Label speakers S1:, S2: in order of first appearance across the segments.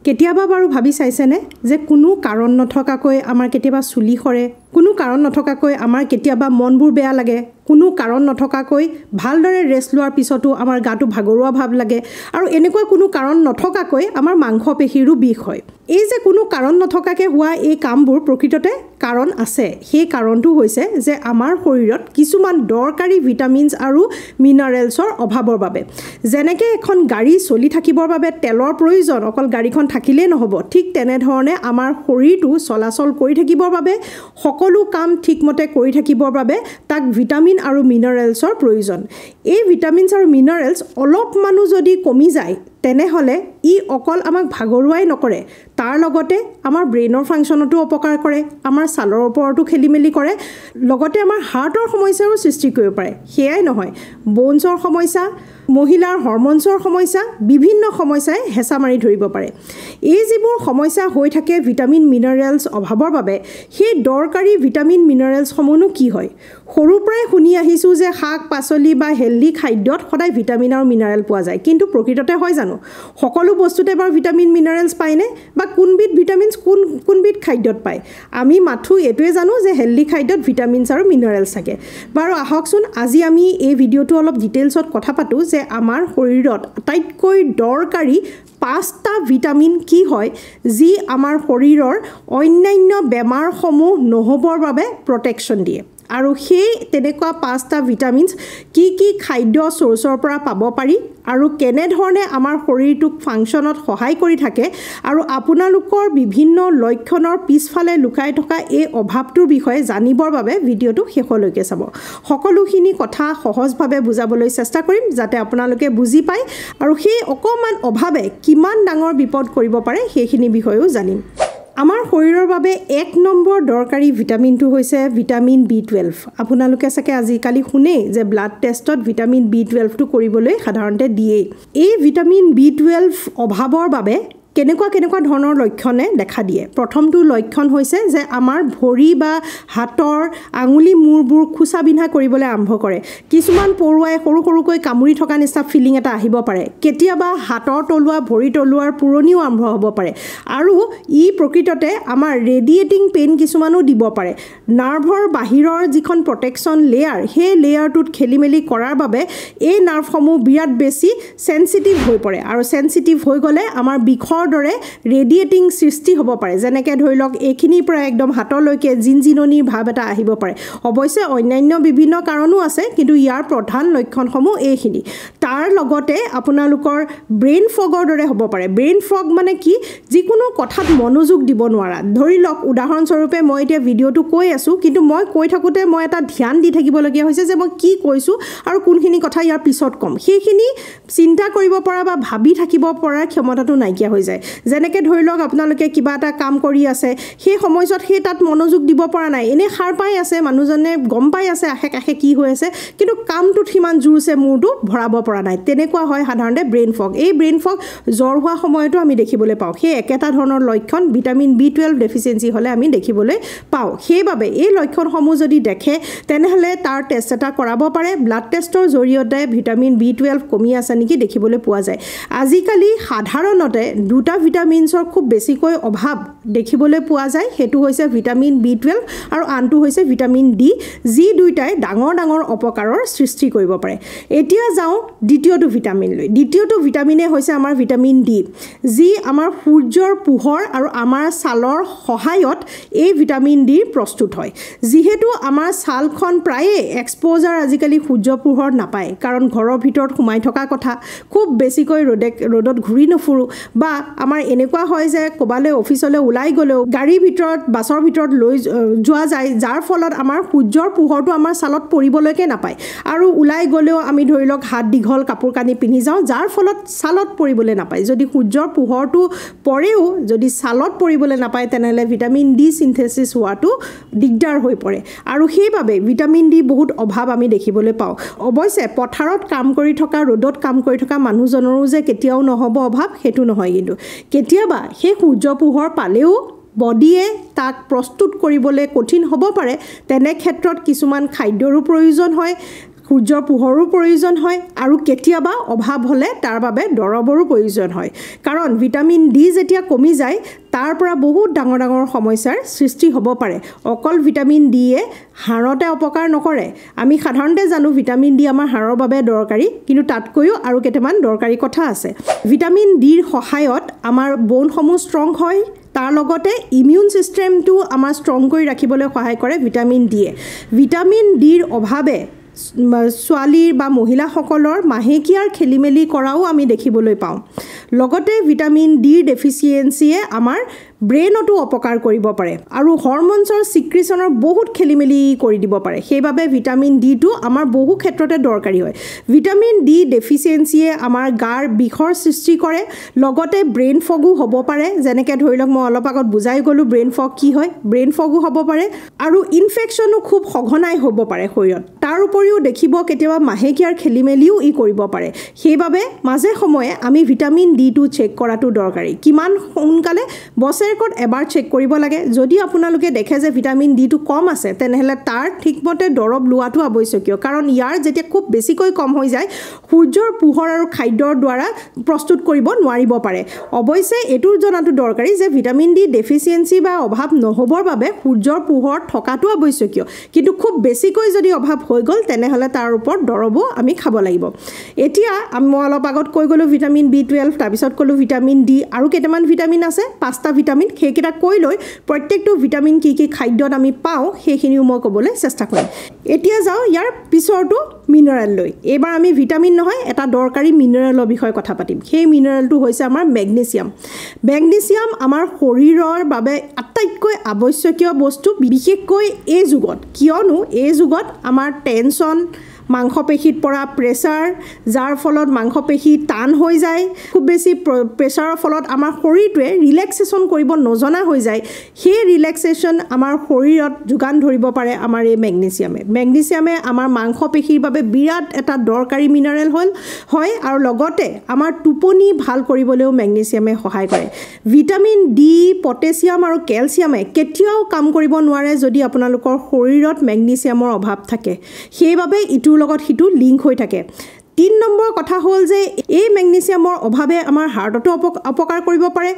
S1: কেতিয়াবা বাৰু ভাবি চাইছেনে যে কোনো কাৰণ নথকাকৈ আমাৰ কেতিয়াবা চুলি সৰে, কোনো কাৰণ নথকাকৈ আমাৰ কেতিয়াবা মনবোৰ বেয়া লাগে, কোনো কাৰণ নথকাকৈ ভালদৰে ৰেষ্ট লোৱাৰ পিছতো আমাৰ গাটো ভাগৰুৱা ভাৱ লাগে আৰু এনেকুৱা কোনো কাৰণ নথকাকৈ আমাৰ মাংসপেশীৰো বিষ হয়। এই যে কোনো কাৰণ নথকাকৈ হোৱা এই কামবোৰ প্ৰকৃততে কাৰণ আছে। সেই কাৰণটো হৈছে যে আমাৰ শৰীৰত কিছুমান দৰকাৰী ভিটামিনছ আৰু মিনাৰেলছৰ অভাৱৰ বাবে। যেনেকৈ এখন গাড়ী চলি থাকিবৰ বাবে তেলৰ প্ৰয়োজন, অকল গাড়ীখন থাকিলেই নহ'ব, ঠিক তেনেধৰণে আমাৰ শৰীৰটো চলাচল কৰি থাকিবৰ বাবে, সকলো কাম ঠিকমতে কৰি থাকিবৰ বাবে তাক ভিটামিন আৰু মিনাৰেলছৰ প্ৰয়োজন। এই ভিটামিনছ আৰু মিনাৰেলছ অলপমানো যদি কমি যায় তেনেহ'লে ই অকল আমাক ভাগৰুৱাই নকৰে, তাৰ লগতে আমাৰ ব্ৰেইনৰ ফাংচনতো অপকাৰ কৰে, আমাৰ ছালৰ ওপৰতো খেলিমেলি কৰে, লগতে আমাৰ হাৰ্টৰ সমস্যাৰো সৃষ্টি কৰিব পাৰে। সেয়াই নহয়, ব'নছৰ সমস্যা, মহিলাৰ হৰম'নছৰ সমস্যা, বিভিন্ন সমস্যাই হেঁচা মাৰি ধৰিব পাৰে। এই যিবোৰ সমস্যা হৈ থাকে ভিটামিন মিনাৰেলছ অভাৱৰ বাবে, সেই দৰকাৰী ভিটামিন মিনাৰেলছসমূহনো কি হয়? সৰুৰ পৰাই শুনি আহিছোঁ যে শাক পাচলি বা হেল্ডি খাদ্যত সদায় ভিটামিন আৰু মিনাৰেল পোৱা যায়, কিন্তু প্ৰকৃততে হয় জানো? সকলো বস্তুতে বাৰু ভিটামিন মিনাৰেলছ পায়নে? বা কোনবিধ ভিটামিনছ কোনবিধ খাদ্যত পায়? আমি মাথো এইটোৱে জানো যে হেল্ডি খাদ্যত ভিটামিনছ আৰু মিনাৰেলছ থাকে। বাৰু আহকচোন আজি আমি এই ভিডিঅ'টো অলপ ডিটেইলছত কথা পাতোঁ যে আমাৰ শৰীৰত আটাইতকৈ দৰকাৰী 5টা ভিটামিন কি হয় যি আমাৰ শৰীৰৰ অন্যান্য বেমাৰসমূহ নহ'বৰ বাবে প্ৰটেকশ্যন দিয়ে, আৰু সেই তেনেকুৱা 5টা ভিটামিনছ কি খাদ্য চ'ৰ্চৰ পৰা পাব পাৰি আৰু কেনেধৰণে আমাৰ শৰীৰটোক ফাংচনত সহায় কৰি থাকে, আৰু আপোনালোকৰ বিভিন্ন লক্ষণৰ পিছফালে লুকাই থকা এই অভাৱটোৰ বিষয়ে জানিবৰ বাবে ভিডিঅ'টো শেষলৈকে চাব। সকলোখিনি কথা সহজভাৱে বুজাবলৈ চেষ্টা কৰিম যাতে আপোনালোকে বুজি পায় আৰু সেই অকণমান অভাৱে কিমান ডাঙৰ বিপদ কৰিব পাৰে সেইখিনি বিষয়েও জানিম। আমাৰ শৰীৰৰ বাবে 1 নম্বৰ দৰকাৰী ভিটামিনটো হৈছে ভিটামিন B12। আপোনালোকে চাগে আজিকালি শুনেই যে ব্লাড টেষ্টত ভিটামিন B12টো কৰিবলৈ সাধাৰণতে দিয়েই। এই ভিটামিন B12 অভাৱৰ বাবে কেনেকুৱা ধৰণৰ লক্ষণে দেখা দিয়ে। প্ৰথমটো লক্ষণ হৈছে যে আমাৰ ভৰি বা হাতৰ আঙুলি মূৰবোৰ খোচা বিন্ধা কৰিবলৈ আৰম্ভ কৰে। কিছুমান পৰুৱাই সৰুকৈ কামুৰি থকা নিচিনা ফিলিং এটা আহিব পাৰে। কেতিয়াবা হাতৰ তলুৱা ভৰি তলুৱাৰ পুৰণিও আৰম্ভ হ'ব পাৰে, আৰু ই প্ৰকৃততে আমাৰ ৰেডিয়েটিং পেইন কিছুমানো দিব পাৰে। নাৰ্ভৰ বাহিৰৰ যিখন প্ৰটেকশ্যন লেয়াৰ, সেই লেয়াৰটোত খেলিমেলি কৰাৰ বাবে এই নাৰ্ভসমূহ বিৰাট বেছি চেঞ্চিটিভ হৈ পৰে, আৰু চেঞ্চিটিভ হৈ গ'লে আমাৰ বিষৰ দৰে ৰেডিয়েটিং সৃষ্টি হ'ব পাৰে। যেনেকৈ ধৰি লওক এইখিনিৰ পৰা একদম হাতলৈকে জিনজিননিৰ ভাৱ এটা আহিব পাৰে। অৱশ্যে অন্যান্য বিভিন্ন কাৰণো আছে, কিন্তু ইয়াৰ প্ৰধান লক্ষণসমূহ এইখিনি। তাৰ লগতে আপোনালোকৰ ব্ৰেইন ফগৰ দৰে হ'ব পাৰে। ব্ৰেইন ফগ মানে কি? যিকোনো কথাত মনোযোগ দিব নোৱাৰা। ধৰি লওক উদাহৰণস্বৰূপে মই এতিয়া ভিডিঅ'টো কৈ আছোঁ, কিন্তু মই কৈ থাকোঁতে মই এটা ধ্যান দি থাকিবলগীয়া হৈছে যে মই কি কৈছোঁ আৰু কোনখিনি কথা ইয়াৰ পিছত ক'ম। সেইখিনি চিন্তা কৰিব পৰা বা ভাবি থাকিব পৰাৰ ক্ষমতাটো নাইকিয়া হৈ যায়। যেনেকৈ ধৰি লওক আপোনালোকে কিবা এটা কাম কৰি আছে, সেই সময়ছোৱাত সেই তাত মনোযোগ দিব পৰা নাই, এনেই সাৰ পাই আছে, মানুহজনে গম পাই আছে আশে কাষে কি হৈ আছে, কিন্তু কামটোত সিমান জোৰছে মূৰটো ভৰাব পৰা নাই। তেনেকুৱা হয় সাধাৰণতে ব্ৰেইন ফগ। এই ব্ৰেইন ফগ জ্বৰ হোৱা সময়তো আমি দেখিবলৈ পাওঁ। সেই একেটা ধৰণৰ লক্ষণ ভিটামিন B12 ডেফিচিয়েঞ্চি হ'লে আমি দেখিবলৈ পাওঁ। সেইবাবে এই লক্ষণসমূহ যদি দেখে তেনেহ'লে তাৰ টেষ্ট এটা কৰাব পাৰে। ব্লাড টেষ্টৰ জৰিয়তে ভিটামিন B12 কমি আছে নেকি দেখিবলৈ পোৱা যায়। আজিকালি সাধাৰণতে 2টা ভিটামিনছৰ খুব বেছিকৈ অভাৱ দেখিবলৈ পোৱা যায়। সেইটো হৈছে ভিটামিন B12 আৰু আনটো হৈছে ভিটামিন D, যি দুয়োটাই ডাঙৰ অপকাৰৰ সৃষ্টি কৰিব পাৰে। এতিয়া যাওঁ দ্বিতীয়টো ভিটামিনলৈ। দ্বিতীয়টো ভিটামিনে হৈছে আমাৰ ভিটামিন D, যি আমাৰ সূৰ্যৰ পোহৰ আৰু আমাৰ ছালৰ সহায়ত এই ভিটামিন D প্ৰস্তুত হয়। যিহেতু আমাৰ ছালখন প্ৰায়ে এক্সপ'জাৰ আজিকালি সূৰ্য পোহৰ নাপায়, কাৰণ ঘৰৰ ভিতৰত সোমাই থকা কথা, খুব বেছিকৈ ৰ'দত ঘূৰি নুফুৰোঁ, বা আমাৰ এনেকুৱা হয় যে ক'বালৈ অফিচলৈ ওলাই গ'লেও গাড়ীৰ ভিতৰত বাছৰ ভিতৰত লৈ যোৱা যায়, যাৰ ফলত আমাৰ সূৰ্যৰ পোহৰটো আমাৰ ছালত পৰিবলৈকে নাপায়, আৰু ওলাই গ'লেও আমি ধৰি লওক হাত দীঘল কাপোৰ কানি পিন্ধি যাওঁ, যাৰ ফলত ছালত পৰিবলৈ নাপায়। যদি সূৰ্যৰ পোহৰটো পৰেও যদি ছালত পৰিবলৈ নাপায় তেনেহ'লে ভিটামিন D চিন্থেচিছ হোৱাটো দিগদাৰ হৈ পৰে, আৰু সেইবাবে ভিটামিন D বহুত অভাৱ আমি দেখিবলৈ পাওঁ। অৱশ্যে পথাৰত কাম কৰি থকা, ৰ'দত কাম কৰি থকা মানুহজনৰো যে কেতিয়াও নহ'ব অভাৱ, সেইটো নহয়। কিন্তু কেতিয়াবা সেই সূৰ্য পোহৰ পালেও বডিয়ে তাক প্ৰস্তুত কৰিবলৈ কঠিন হ'ব পাৰে। তেনে ক্ষেত্ৰত কিছুমান খাদ্যৰো প্ৰয়োজন হয়। সূৰ্যৰ পোহৰো প্ৰয়োজন হয় আৰু কেতিয়াবা অভাৱ হ'লে তাৰ বাবে দৰৱৰো প্ৰয়োজন হয় কাৰণ ভিটামিন ডি যেতিয়া কমি যায় তাৰ পৰা বহুত ডাঙৰ ডাঙৰ সমস্যাৰ সৃষ্টি হ'ব পাৰে অকল ভিটামিন ডিয়ে হাড়তে অপকাৰ নকৰে আমি সাধাৰণতে জানো ভিটামিন ডি আমাৰ হাড়ৰ বাবে দৰকাৰী কিন্তু তাতকৈও আৰু কেইটামান দৰকাৰী কথা আছে ভিটামিন ডিৰ সহায়ত আমাৰ বনসমূহ ষ্ট্ৰং হয় তাৰ লগতে ইমিউন সিস্টেমটো আমাৰ ষ্ট্ৰং কৰি ৰাখিবলৈ সহায় কৰে ভিটামিন ডিয়ে ভিটামিন ডিৰ অভাৱে ছোৱালীৰ বা মহিলাসকলৰ মাহেকীয়াৰ খেলিমেলি কৰাও আমি দেখিবলৈ পাওঁ লগতে ভিটামিন ডিৰ ডেফিচিয়েঞ্চিয়ে আমাৰ ব্ৰেইনতো অপকাৰ কৰিব পাৰে আৰু হৰম'নছৰ সিক্ৰেচনৰ বহুত খেলিমেলি কৰি দিব পাৰে সেইবাবে ভিটামিন ডিটো আমাৰ বহু ক্ষেত্ৰতে দৰকাৰী হয় ভিটামিন ডি ডেফিচিয়েঞ্চিয়ে আমাৰ গাৰ বিষৰ সৃষ্টি কৰে লগতে ব্ৰেইন ফগো হ'ব পাৰে যেনেকৈ ধৰি লওক মই অলপ আগত বুজাই গ'লো ব্ৰেইন ফগ কি হয় ব্ৰেইন ফগো হ'ব পাৰে আৰু ইনফেকশ্যনো খুব সঘনাই হ'ব পাৰে শৰীৰত তাৰ উপৰিও দেখিব কেতিয়াবা মাহেকীয়াৰ খেলিমেলিও ই কৰিব পাৰে সেইবাবে মাজে সময়ে আমি ভিটামিন ডিটো চেক কৰাটো দৰকাৰী কিমান সোনকালে বছৰেকত এবাৰ চেক কৰিব লাগে যদি আপোনালোকে দেখে যে ভিটামিন ডিটো কম আছে তেনেহলে তাৰ ঠিকমতে দৰৱ লোৱাটো আৱশ্যকীয় কাৰণ ইয়াৰ যেতিয়া খুব বেছিকৈ কম হৈ যায় সূৰ্যৰ পোহৰ আৰু খাদ্যৰ দ্বাৰা প্ৰস্তুত কৰিব নোৱাৰিব পাৰে অৱশ্যে এটো জনাটো দৰকাৰী যে ভিটামিন ডি ডেফিচিয়েঞ্চি বা অভাৱ নহবৰ বাবে সূৰ্যৰ পোহৰ থকাটো আৱশ্যকীয় কিন্তু খুব বেছিকৈ যদি অভাৱ হৈ গ'ল তেনেহলে তাৰ ওপৰত দৰৱো আমি খাব লাগিব এতিয়া মই অলপ আগত কৈ গ'লো ভিটামিন B12 তাৰ পিছত ক'লো ভিটামিন ডি আৰু কেইটামান ভিটামিন আছে পাঁচটা ভিটামিন সেইকেইটা কৈ লৈ প্ৰত্যেকটো ভিটামিন কি কি খাদ্যত আমি পাওঁ সেইখিনিও মই ক'বলৈ চেষ্টা কৰিম এতিয়া যাওঁ ইয়াৰ পিছৰটো মিনাৰেল লৈ এবাৰ আমি ভিটামিন নহয় এটা দৰকাৰী মিনাৰেলৰ বিষয়ে কথা পাতিম সেই মিনাৰেলটো হৈছে আমাৰ মেগনেছিয়াম মেগনেছিয়াম আমাৰ শৰীৰৰ বাবে আটাইতকৈ আৱশ্যকীয় বস্তু বিশেষকৈ এই যুগত কিয়নো এই যুগত আমাৰ টেনচন মাংসপেশীত পৰা প্ৰেছাৰ যাৰ ফলত মাংসপেশী টান হৈ যায় খুব বেছি প্ৰেছাৰৰ ফলত আমাৰ শৰীৰটোৱে ৰিলেক্সেশ্যন কৰিব নজনা হৈ যায় সেই ৰিলেক্সেশ্যন আমাৰ শৰীৰত যোগান ধৰিব পাৰে আমাৰ এই মেগনেছিয়ামে আমাৰ মাংসপেশীৰ বাবে বিৰাট এটা দৰকাৰী মিনাৰেল হয় আৰু লগতে আমাৰ টোপনি ভাল কৰিবলৈও মেগনেছিয়ামে সহায় কৰে ভিটামিন ডি পটেছিয়াম আৰু কেলছিয়ামে কেতিয়াও কাম কৰিব নোৱাৰে যদি আপোনালোকৰ শৰীৰত মেগনেছিয়ামৰ অভাৱ থাকে সেইবাবে ইটো লগত হিটো লিংক হৈ থাকে 3 নম্বৰ কথা হ'ল যে এই মেগনেছিয়ামৰ অভাৱে আমাৰ হাৰ্টতো অপকাৰ কৰিব পাৰে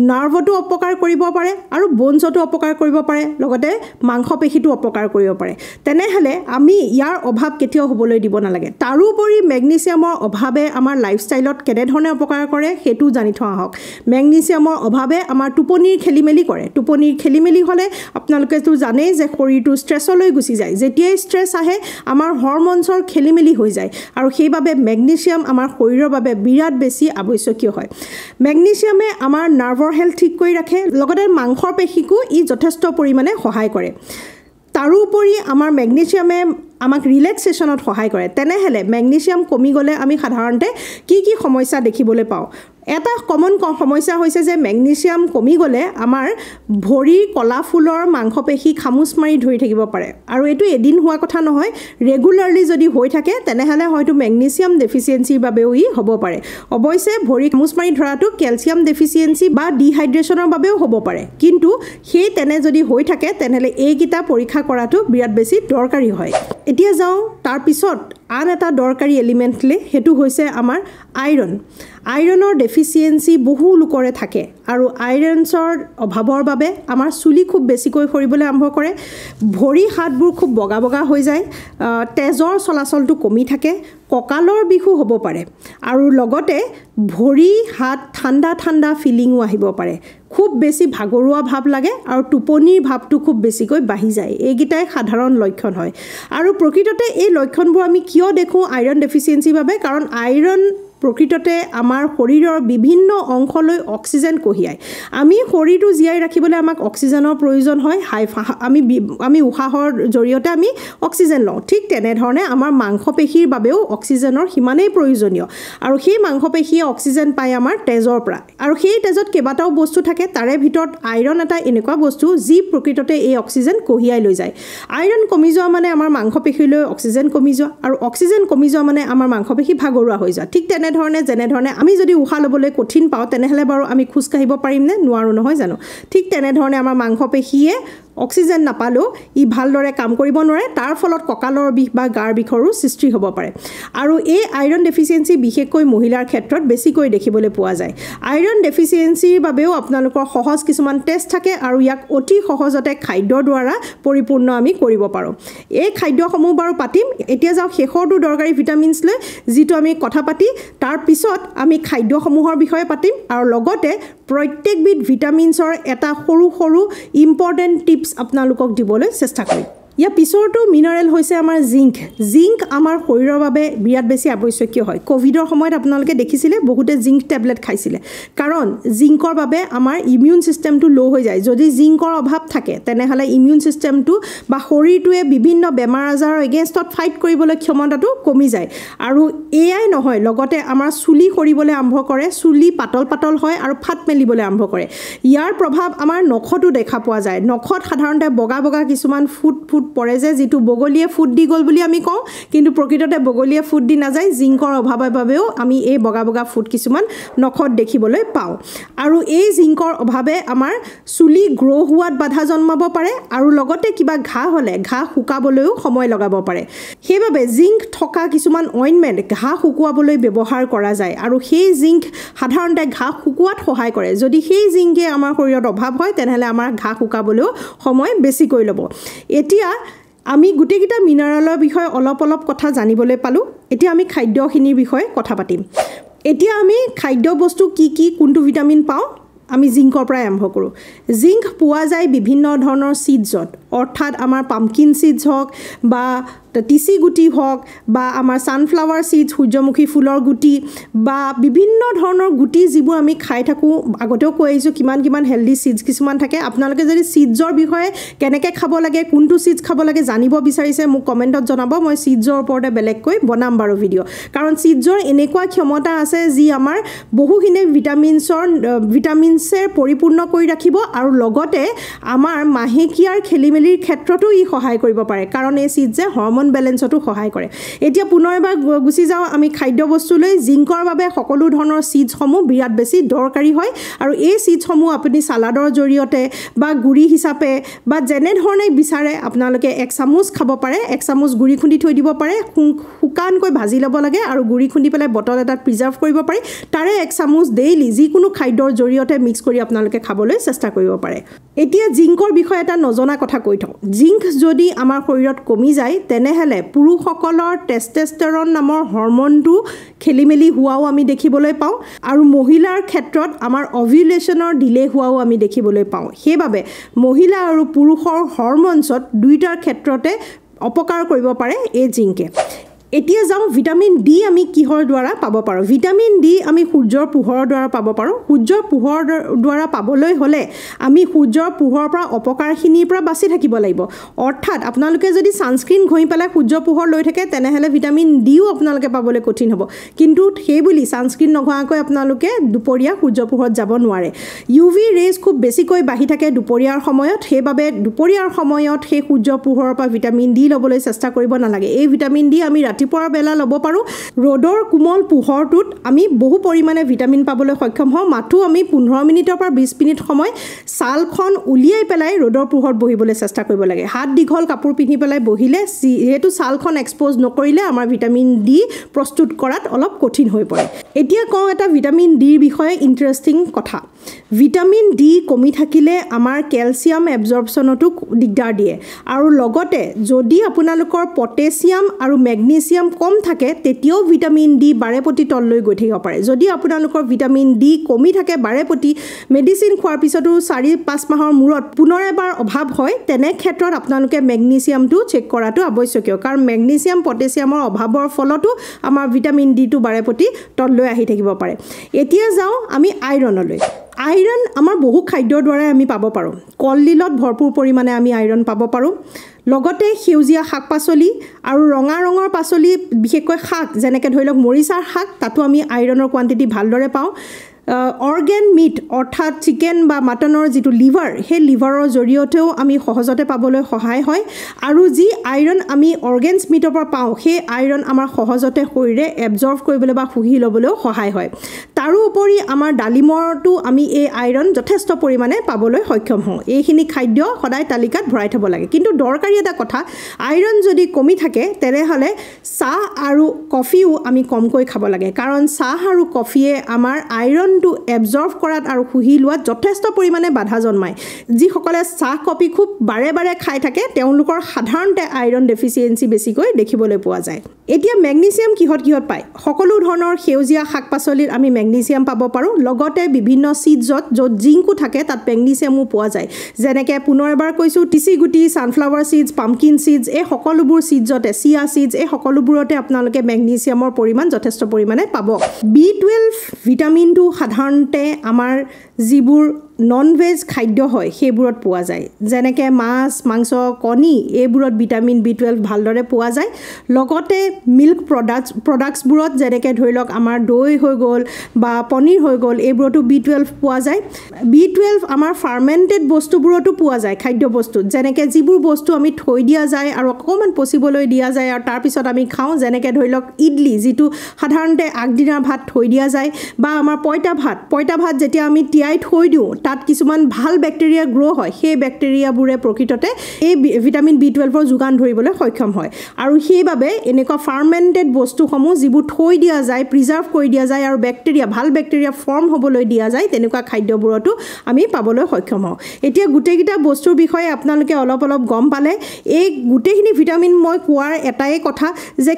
S1: নাৰ্ভতো অপকাৰ কৰিব পাৰে আৰু বনছতো অপকাৰ কৰিব পাৰে লগতে মাংসপেশীটো অপকাৰ কৰিব পাৰে তেনেহলে আমি ইয়াৰ অভাৱ কেতিয়াও হ'বলৈ দিব নালাগে তাৰোপৰি মেগনেছিয়ামৰ অভাৱে আমাৰ লাইফষ্টাইলত কেনেধৰণে অপকাৰ কৰে সেইটো জানি থোৱা হওক মেগনেছিয়ামৰ অভাৱে আমাৰ টোপনিৰ খেলিমেলি কৰে টোপনিৰ খেলিমেলি হ'লে আপোনালোকেতো জানেই যে শৰীৰটো ষ্ট্ৰেছলৈ গুচি যায় যেতিয়াই ষ্ট্ৰেছ আহে আমাৰ হৰম'নছৰ খেলিমেলি হৈ যায় আৰু সেইবাবে মেগনেছিয়াম আমাৰ শৰীৰৰ বাবে বিৰাট বেছি আৱশ্যকীয় হয় মেগনেছিয়ামে আমাৰ নাৰ্ভৰ হেল্থ ঠিক কৰি ৰাখে লগতে মাংসৰ পেশীকো ই যথেষ্ট পৰিমাণে সহায় কৰে তাৰোপৰি আমাৰ মেগনেছিয়ামে আমাক ৰিলেক্সেশ্যনত সহায় কৰে তেনেহলে মেগনেছিয়াম কমি গ'লে আমি সাধাৰণতে কি সমস্যা দেখিবলৈ পাওঁ এটা কমন সমস্যা হৈছে যে মেগনেছিয়াম কমি গ'লে আমাৰ ভৰিৰ কলা ফুলৰ মাংসপেশী খামুচ মাৰি ধৰি থাকিব পাৰে আৰু এইটো এদিন হোৱা কথা নহয় ৰেগুলাৰলি যদি হৈ থাকে তেনেহলে হয়তো মেগনেছিয়াম ডেফিচিয়েঞ্চিৰ বাবেও ই হ'ব পাৰে অৱশ্যে ভৰি খামুচ মাৰি ধৰাটো কেলছিয়াম ডেফিচিয়েঞ্চি বা ডিহাইড্ৰেশ্যনৰ বাবেও হ'ব পাৰে কিন্তু সেই তেনে যদি হৈ থাকে তেনেহলে এইকেইটা পৰীক্ষা কৰাটো বিৰাট বেছি দৰকাৰী হয় এতিয়া যাওঁ তাৰ পিছত আন এটা দৰকাৰী এলিমেণ্টলে হেতু হৈছে আমাৰ আইৰণৰ ডেফিচিয়েঞ্চি বহু লোকৰে থাকে আৰু আইৰণছৰ অভাৱৰ বাবে আমাৰ চুলি খুব বেছিকৈ সৰিবলৈ আৰম্ভ কৰে ভৰি হাতবোৰ খুব বগা হৈ যায় তেজৰ চলাচলটো কমি থাকে কঁকালৰ বিষো হ'ব পাৰে আৰু লগতে ভৰি হাত ঠাণ্ডা ফিলিংও আহিব পাৰে খুব বেছি ভাগৰুৱা ভাৱ লাগে আৰু টোপনিৰ ভাৱটো খুব বেছিকৈ বাঢ়ি যায় এইকেইটাই সাধাৰণ লক্ষণ হয় আৰু প্ৰকৃততে এই লক্ষণবোৰ আমি কিয় দেখোঁ আইৰণ ডেফিচিয়েঞ্চিৰ বাবে কাৰণ আইৰণ প্ৰকৃততে আমাৰ শৰীৰৰ বিভিন্ন অংশলৈ অক্সিজেন কঢ়িয়ায় আমি শৰীৰটো জীয়াই ৰাখিবলৈ আমাক অক্সিজেনৰ প্ৰয়োজন হয় আমি উশাহৰ জৰিয়তে আমি অক্সিজেন লওঁ ঠিক তেনেধৰণে আমাৰ মাংসপেশীৰ বাবেও অক্সিজেনৰ সিমানেই প্ৰয়োজনীয় আৰু সেই মাংসপেশীয়ে অক্সিজেন পায় আমাৰ তেজৰ পৰা আৰু সেই তেজত কেইবাটাও বস্তু থাকে তাৰে ভিতৰত আইৰণ এটা এনেকুৱা বস্তু যি প্ৰকৃততে এই অক্সিজেন কঢ়িয়াই লৈ যায় আইৰণ কমি যোৱা মানে আমাৰ মাংসপেশীলৈ অক্সিজেন কমি যোৱা আৰু অক্সিজেন কমি যোৱা মানে আমাৰ মাংসপেশী ভাগৰুৱা হৈ যোৱা ঠিক যেনেধৰণে আমি যদি উশাহ ল'বলৈ কঠিন পাওঁ তেনেহলে বাৰু আমি খোজ কাঢ়িব পাৰিম নে নোৱাৰো নহয় জানো ঠিক তেনেধৰণে আমাৰ মাংসপেশীয়ে অক্সিজেন নাপালেও ই ভালদৰে কাম কৰিব নোৱাৰে তাৰ ফলত কঁকালৰ বিষ বা গাৰ বিষৰো সৃষ্টি হ'ব পাৰে আৰু এই আইৰণ ডেফিচিয়েন্সি বিশেষকৈ মহিলাৰ ক্ষেত্ৰত বেছিকৈ দেখিবলৈ পোৱা যায় আইৰণ ডেফিচিয়েন্সিৰ বাবেও আপোনালোকৰ সহজ কিছুমান টেষ্ট থাকে আৰু ইয়াক অতি সহজতে খাদ্যৰ দ্বাৰা পৰিপূৰ্ণ আমি কৰিব পাৰোঁ এই খাদ্যসমূহ বাৰু পাতিম এতিয়া যাওঁ শেষৰটো দৰকাৰী ভিটামিনছ লৈ যিটো আমি কথা পাতি তাৰ পিছত আমি খাদ্যসমূহৰ বিষয়ে পাতিম আৰু লগতে প্ৰত্যেকবিধ ভিটামিনছৰ এটা সৰু সৰু ইম্পৰ্টেণ্ট টিপছ আপোনালোকক দিবলৈ চেষ্টা কৰিম ইয়াৰ পিছৰটো মিনাৰেল হৈছে আমাৰ জিংক আমাৰ শৰীৰৰ বাবে বিৰাট বেছি আৱশ্যকীয় হয় কোভিডৰ সময়ত আপোনালোকে দেখিছিলে বহুতে জিংক টেবলেট খাইছিলে কাৰণ জিংকৰ বাবে আমাৰ ইমিউন সিস্টেমটো লো হৈ যায় যদি জিংকৰ অভাৱ থাকে তেনেহলে ইমিউন সিস্টেমটো বা শৰীৰটোৱে বিভিন্ন বেমাৰ আজাৰৰ এগেইনষ্টত ফাইট কৰিবলৈ ক্ষমতাটো কমি যায় আৰু এয়াই নহয় লগতে আমাৰ চুলি সৰিবলৈ আৰম্ভ কৰে চুলি পাতল হয় আৰু ফাট মেলিবলৈ আৰম্ভ কৰে ইয়াৰ প্ৰভাৱ আমাৰ নখতো দেখা পোৱা যায় নখত সাধাৰণতে বগা কিছুমান ফুট পৰে যে যেটো বগলীয়ে ফুট দি গল বুলি আমি কওঁ কিন্তু প্ৰকৃততে বগলীয়ে ফুট দি না যায় জিংকৰ অভাৱৰ বাবেও আমি এই বগা ফুট কিছুমান নখত দেখিবলৈ পাওঁ আৰু এই জিংকৰ অভাৱে আমাৰ চুলি গ্ৰো হোৱাত বাধা জন্মাব পাৰে আৰু লগতে কিবা ঘাঁ হলে ঘাঁ শুকাবলৈও সময় লগাব পাৰে সেইবাবে জিংক থকা কিছুমান অইনমেন্ট ঘাঁ শুকুৱাবলৈ ব্যৱহাৰ কৰা যায় আৰু সেই জিংক সাধাৰণতে ঘাঁ শুকুৱাত সহায় কৰে যদি সেই জিংকে আমাৰ শৰীৰত অভাৱ হয় তেনেহলে আমাৰ ঘাঁ শুকাবলৈও সময় বেছিকৈ ল'ব এতিয়া আমি গুটেকিটা মিনাৰেলৰ বিষয়ে অলপ কথা জানিবলৈ পালো এতিয়া আমি খাদ্যখিনিৰ বিষয়ে কথা পাতিম এতিয়া আমি খাদ্য বস্তু কি কোনটো ভিটামিন পাওঁ আমি জিংকৰ পৰা আৰম্ভ কৰোঁ জিংক পোৱা যায় বিভিন্ন ধৰণৰ সিডছত অৰ্থাৎ আমাৰ পাম্পকিন সিডছ হওক বা টিসি গুটি হওক বা আমাৰ সানফ্লাৱাৰ সিডছ সূৰ্যমুখী ফুলৰ গুটি বা বিভিন্ন ধৰণৰ গুটি যিবোৰ আমি খাই থাকোঁ আগতেও কৈ আহিছোঁ কিমান হেলদি সিডছ কিছুমান থাকে আপোনালোকে যদি সিডছৰ বিষয়ে কেনেকৈ খাব লাগে কোনটো সিডছ খাব লাগে জানিব বিচাৰিছে মোক কমেণ্টত জনাব মই সিডছৰ ওপৰতে বেলেগকৈ বনাম বাৰু ভিডিঅ' কাৰণ সিডছৰ এনেকুৱা ক্ষমতা আছে যি আমাৰ বহুখিনি ভিটামিনছে পৰিপূৰ্ণ কৰি ৰাখিব আৰু লগতে আমাৰ মাহেকীয়াৰ খেলিমেলিৰ ক্ষেত্ৰতো ই সহায় কৰিব পাৰে কাৰণ এই সিডছে হৰমন বেলেন্সটো সহায় কৰে এতিয়া পুনৰ এবাৰ গুছি যাও আমি খাদ্য বস্তুলৈ জিংকৰ বাবে সকলো ধৰণৰ সিডছসমূহ বিৰাট বেছি দৰকাৰী হয় আৰু এই সিডছসমূহ আপুনি সালাডৰ জৰিয়তে বা গুৰি হিচাপে বা যেনে ধৰণে বিচাৰে আপোনালোকে এক চামুচ খাব পাৰে এক চামুচ গুৰি খুন্দি থৈ দিব পাৰে শুকানকৈ ভাজি ল'ব লাগে আৰু গুৰি খুন্দি পেলাই বটল এটাত প্ৰিজাৰ্ভ কৰিব পাৰি তাৰে এক চামুচ ডেইলি যিকোনো খাদ্যৰ জৰিয়তে মিক্স কৰি আপোনালোকে খাবলৈ চেষ্টা কৰিব পাৰে এতিয়া জিংকৰ বিষয়ে এটা নজনা কথা কৈ থওঁ জিংক যদি আমাৰ শৰীৰত কমি যায় তেনেহলে পুৰুষসকলৰ টেষ্টেষ্টৰন নামৰ হৰমনটো খেলিমেলি হোৱাও আমি দেখিবলৈ পাওঁ আৰু মহিলাৰ ক্ষেত্ৰত আমাৰ অভিউলেশ্যনৰ ডিলে হোৱাও আমি দেখিবলৈ পাওঁ সেইবাবে মহিলা আৰু পুৰুষৰ হৰমনছত দুইটাৰ ক্ষেত্ৰতে অপকাৰ কৰিব পাৰে এই জিংকে এতিয়া যাওঁ ভিটামিন ডি আমি কিহৰ দ্বাৰা পাব পাৰোঁ ভিটামিন ডি আমি সূৰ্যৰ পোহৰৰ দ্বাৰা পাব পাৰোঁ সূৰ্যৰ পোহৰৰ দ্বাৰা পাবলৈ হ'লে আমি সূৰ্যৰ পোহৰৰ পৰা অপকাৰখিনিৰ পৰা বাচি থাকিব লাগিব অৰ্থাৎ আপোনালোকে যদি ছানস্ক্ৰীন ঘঁহি পেলাই সূৰ্যৰ পোহৰ লৈ থাকে তেনেহলে ভিটামিন ডিও আপোনালোকে পাবলৈ কঠিন হ'ব কিন্তু সেই বুলি ছানস্ক্ৰীন নঘঁহাকৈ আপোনালোকে দুপৰীয়া সূৰ্যৰ পোহৰত যাব নোৱাৰে ইউভি ৰেজ খুব বেছিকৈ বাঢ়ি থাকে দুপৰীয়াৰ সময়ত সেইবাবে দুপৰীয়াৰ সময়ত সেই সূৰ্যৰ পোহৰৰ পৰা ভিটামিন ডি ল'বলৈ চেষ্টা কৰিব নালাগে এই ভিটামিন ডি আমি ৰাতিপুৱাৰ বেলা ল'ব পাৰোঁ ৰ'দৰ কোমল পোহৰটোত আমি বহু পৰিমাণে ভিটামিন পাবলৈ সক্ষম হওঁ মাথো আমি 15 মিনিটৰ পৰা 20 মিনিট সময় ছালখন উলিয়াই পেলাই ৰ'দৰ পোহৰত বহিবলৈ চেষ্টা কৰিব লাগে হাত দীঘল কাপোৰ পিন্ধি পেলাই বহিলে যেহেতু ছালখন এক্সপ'জ নকৰিলে আমাৰ ভিটামিন ডি প্ৰস্তুত কৰাত অলপ কঠিন হৈ পৰে এতিয়া কওঁ এটা ভিটামিন ডিৰ বিষয়ে ইণ্টাৰেষ্টিং কথা ভিটামিন ডি কমি থাকিলে আমাৰ কেলছিয়াম এবজৰ্পশ্যনতো দিগদাৰ দিয়ে আৰু লগতে যদি আপোনালোকৰ পটেছিয়াম আৰু মেগনেছিয়াম কম থাকে তেতিয়াও ভিটামিন ডি বাৰেপতি তললৈ গৈ থাকিব পাৰে যদি আপোনালোকৰ ভিটামিন ডি কমি থাকে বাৰেপতি মেডিচিন খোৱাৰ পিছতো 4-5 মাহৰ মূৰত পুনৰ এবাৰ অভাৱ হয় তেনে ক্ষেত্ৰত আপোনালোকে মেগনেছিয়ামটো চেক কৰাটো আৱশ্যকীয় কাৰণ মেগনেছিয়াম পটেছিয়ামৰ অভাৱৰ ফলতো আমাৰ ভিটামিন ডিটো বাৰেপতি তললৈ আহি থাকিব পাৰে এতিয়া যাওঁ আমি আইৰণলৈ আইৰণ আমাৰ বহু খাদ্যৰ দ্বাৰাই আমি পাব পাৰোঁ কলডিলত ভৰপূৰ পৰিমাণে আমি আইৰণ পাব পাৰোঁ লগতে সেউজীয়া শাক-পাচলি আৰু ৰঙৰ পাচলি বিশেষকৈ শাক যেনেকৈ ধৰি লওক মৰিচাৰ শাক তাতো আমি আইৰণৰ কোৱান্টিটি ভালদৰে পাওঁ অৰ্গেন মিট অৰ্থাৎ চিকেন বা মাটনৰ যিটো লিভাৰ সেই লিভাৰৰ জৰিয়তেও আমি সহজতে পাবলৈ সহায় হয় আৰু যি আইৰণ আমি অৰ্গেনছ মিটৰ পৰা পাওঁ সেই আইৰণ আমাৰ সহজতে শৰীৰে এবজৰ্ভ কৰিবলৈ বা শুহি ল'বলৈও সহায় হয় তাৰোপৰি আমাৰ ডালিমৰটো আমি এই আইৰণ যথেষ্ট পৰিমাণে পাবলৈ সক্ষম হওঁ এইখিনি খাদ্য সদায় তালিকাত ভৰাই থ'ব লাগে কিন্তু দৰকাৰী এটা কথা আইৰণ যদি কমি থাকে তেনেহ'লে চাহ আৰু কফিও আমি কমকৈ খাব লাগে কাৰণ চাহ আৰু কফিয়ে আমাৰ আইৰণটো এবজৰ্ভ কৰাত আৰু শুহি লোৱাত যথেষ্ট পৰিমাণে বাধা জন্মায় যিসকলে চাহ কফি খুব বাৰে বাৰে খাই থাকে তেওঁলোকৰ সাধাৰণতে আইৰণ ডেফিচিয়েঞ্চি বেছিকৈ দেখিবলৈ পোৱা যায় এতিয়া মেগনেছিয়াম কিহত পায় সকলো ধৰণৰ সেউজীয়া শাক পাচলিত আমি মেগনেছিয়াম পাব পাৰোঁ লগতে বিভিন্ন সিডছত য'ত জিংকো থাকে তাত মেগনেছিয়ামো পোৱা যায় যেনেকৈ পুনৰ এবাৰ কৈছোঁ টিচি গুটি সানফ্লাৱাৰ সিডছ পাম্পকিন সিডছ এই সকলোবোৰ সিডছতে চিয়া সিডছ এই সকলোবোৰতে আপোনালোকে মেগনেছিয়ামৰ পৰিমাণ যথেষ্ট পৰিমাণে পাব B12 ভিটামিনটো সাধাৰণতে আমাৰ যিবোৰ নন ভেজ খাদ্য হয় সেইবোৰত পোৱা যায় যেনেকৈ মাছ মাংস কণী এইবোৰত ভিটামিন B12 ভালদৰে পোৱা যায় লগতে মিল্ক প্ৰডাক্টছবোৰত যেনেকৈ ধৰি লওক আমাৰ দৈ হৈ গ'ল বা পনীৰ হৈ গ'ল এইবোৰতো B12 পোৱা যায় B12 আমাৰ ফাৰ্মেণ্টেড বস্তুবোৰতো পোৱা যায় খাদ্য বস্তুত যেনেকৈ যিবোৰ বস্তু আমি থৈ দিয়া যায় আৰু অকণমান পচিবলৈ দিয়া যায় আৰু তাৰপিছত আমি খাওঁ যেনেকৈ ধৰি লওক ইডলি যিটো সাধাৰণতে আগদিনাৰ ভাত থৈ দিয়া যায় বা আমাৰ পইতা ভাত যেতিয়া আমি তিয়াই থৈ দিওঁ তাত কিছুমান ভাল বেক্টেৰিয়া গ্ৰ' হয় সেই বেক্টেৰিয়াবোৰে প্ৰকৃততে এই ভিটামিন B12ৰ যোগান ধৰিবলৈ সক্ষম হয় আৰু সেইবাবে এনেকুৱা ফাৰ্মেণ্টেড বস্তুসমূহ যিবোৰ থৈ দিয়া যায় প্ৰিজাৰ্ভ কৰি দিয়া যায় আৰু ভাল বেক্টেৰিয়া ফৰ্ম হ'বলৈ দিয়া যায় তেনেকুৱা খাদ্যবোৰতো আমি পাবলৈ সক্ষম হওঁ এতিয়া গোটেইকেইটা বস্তুৰ বিষয়ে আপোনালোকে অলপ গম পালে এই গোটেইখিনি ভিটামিন মই কোৱাৰ এটাই কথা যে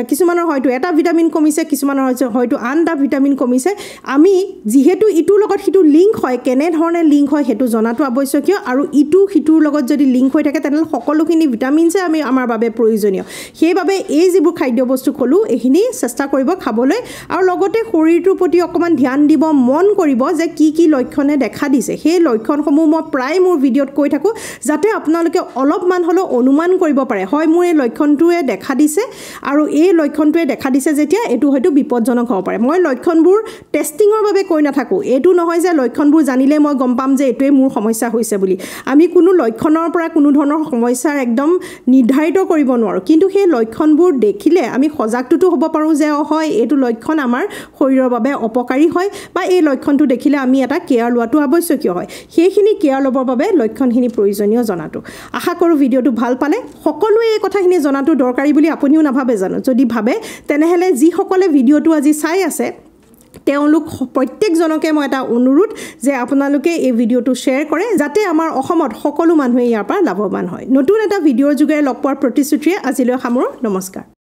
S1: কিছুমানৰ হয়তো এটা ভিটামিন কমিছে কিছুমানৰ হয়তো আন এটা ভিটামিন কমিছে আমি যিহেতু ইটোৰ লগত সিটো লিংক হয় কেনেধৰণে লিংক হয় সেইটো জনাটো আৱশ্যকীয় আৰু ইটো সিটোৰ লগত যদি লিংক হৈ থাকে তেনেহ'লে সকলোখিনি ভিটামিনছে আমাৰ বাবে প্ৰয়োজনীয় সেইবাবে এই যিবোৰ খাদ্য বস্তু ক'লোঁ এইখিনি চেষ্টা কৰিব খাবলৈ আৰু লগতে শৰীৰটোৰ প্ৰতি অকণমান ধ্যান দিব মন কৰিব যে কি লক্ষণে দেখা দিছে সেই লক্ষণসমূহ মই প্ৰায় মোৰ ভিডিঅ'ত কৈ থাকোঁ যাতে আপোনালোকে অলপমান হ'লেও অনুমান কৰিব পাৰে হয় মোৰ এই লক্ষণটোৱে দেখা দিছে আৰু এই লক্ষণটোৱে দেখা দিছে যেতিয়া এইটো হয়তো বিপদজনক হ'ব পাৰে মই লক্ষণবোৰ টেষ্টিঙৰ বাবে কৈ নাথাকোঁ এইটো নহয় যে লক্ষণবোৰ জানিলে মই গম পাম যে এইটোৱে মোৰ সমস্যা হৈছে বুলি আমি কোনো লক্ষণৰ পৰা কোনো ধৰণৰ সমস্যাৰ একদম নিৰ্ধাৰিত কৰিব নোৱাৰোঁ কিন্তু সেই লক্ষণবোৰ দেখিলে আমি সজাগটোতো হ'ব পাৰোঁ যে হয় এইটো লক্ষণ আমাৰ শৰীৰৰ বাবে অপকাৰী হয় বা এই লক্ষণটো দেখিলে আমি এটা কেয়াৰ লোৱাটো আৱশ্যকীয় হয় সেইখিনি কেয়াৰ ল'বৰ বাবে লক্ষণখিনি প্ৰয়োজনীয় জনাটো আশা কৰোঁ ভিডিঅ'টো ভাল পালে সকলোৱে এই কথাখিনি জনাটো দৰকাৰী বুলি আপুনিও নাভাবে জানো যদি ভাবে তেনেহ'লে যিসকলে ভিডিঅ'টো আজি চাই আছে তেওঁলোক প্ৰত্যেকজনকে মই এটা অনুৰোধ যে আপোনালোকে এই ভিডিঅ'টো শ্বেয়াৰ কৰে যাতে আমাৰ অসমত সকলো মানুহে ইয়াৰ পৰা লাভৱান হয় নতুন এটা ভিডিঅ'ৰ যোগেৰে লগ পোৱাৰ প্ৰতিশ্ৰুতিৰে আজিলৈ সামৰো নমস্কাৰ